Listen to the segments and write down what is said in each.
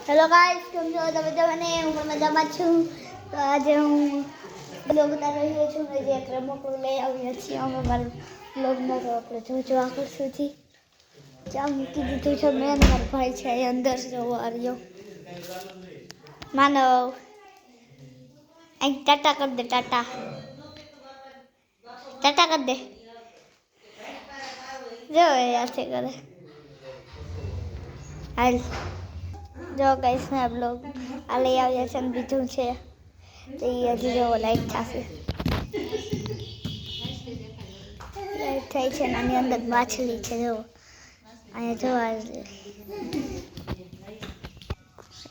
Hello guys, કેમ છો તમે બધાને? હું પણ મજામાં છું. તો આજે હું બ્લોગ ઉતારી રહ્યો છું. જે એક રમકડું લઈ આવ્યા છીએ અમે મારા બ્લોગમાં, તો આપણે જોજો આગળ સુધી. જ્યાં મૂકી દીધું છે મેં, મારા ભાઈ છે એ અંદર જવા આવ્યો. માનવ અહીં ટાટા કરી દે, ટાટા ટાટા કરી દે. જો યાદ કરે હાલ. જો ગાઈસ ના બ્લોગ આ લઈ આવ્યા છે, બીજું છે તો એ હજી જો લાઈટ થશે. લાઈટ થઈ છે ને આની અંદર માછલી છે. જો અહીંયા જો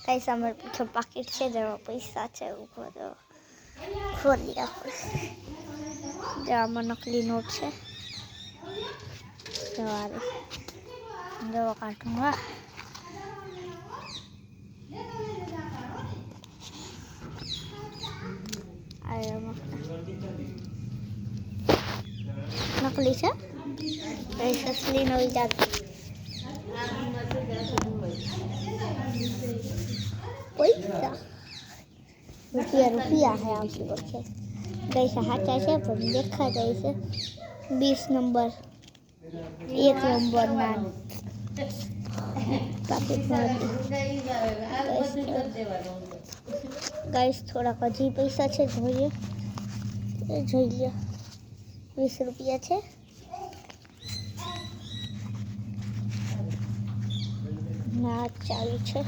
કઈ સામે પીછો પાકીટ છે, જેમાં પૈસા છે. ઉપર ખોલી આપણે જો આમાં નકલી નોટ છે. જો કાર્ટૂનમાં નકલી છે, અસલી નવી જાત. પૈસા રૂપિયા હે આવતી વખતે પૈસા સાચા છે પણ દેખા જાય છે 20 નંબર 1 નંબર ના ગાઈસ થોડાક હજી પૈસા છે, જોઈએ જોઈ લો. 20 રૂપિયા છે. ના ચાવી છે,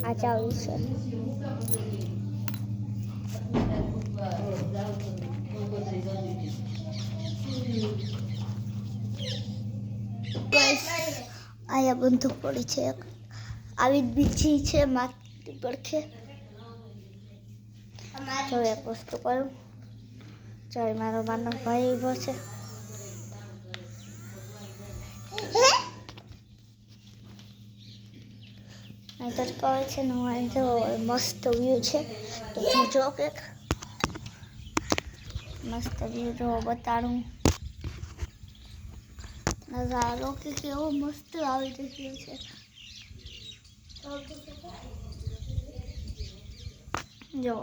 આ ચાવી છે. અહીંયા બંદૂક પડી છે, આવી બીજી છે માટી પર છે. જો એક વસ્તુ કરું, જો મારો નાનો ભાઈ ઉભો છે. અહીં તો કહે છે ને, અહીં જો મસ્ત વ્યૂ છે. તો જો કે મસ્ત વ્યૂ જો બતાડું નજારો કે કેવો મસ્ત આવી રહ્યો છે. જો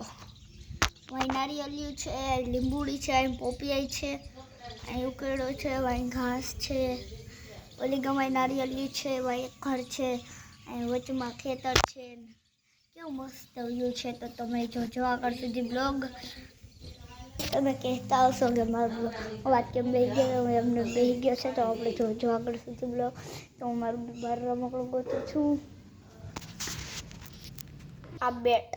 અહીં નારિયેળિયું છે, લીંબુડી છે, અહીં પોપિયાઈ છે, અહીં ઉકેળો છે, અહીં ઘાસ છે. ઓલી ગમાય નારિયેળિયું છે, અહીં એક ઘર છે, અહીં વચમાં ખેતર છે. કેવું મસ્ત વ્યૂ છે. તો તમે જોજો આગળ સુધી બ્લોગ. તમે કહેતા હશો કે મારો અવાજ કેમ બેસી ગયો, એમને બેસી ગયો છે. તો આપણે જોજો આગળ સુધી બ્લોગ. તો હું મારું બાર રમકડું ગોતું છું. આ બેટ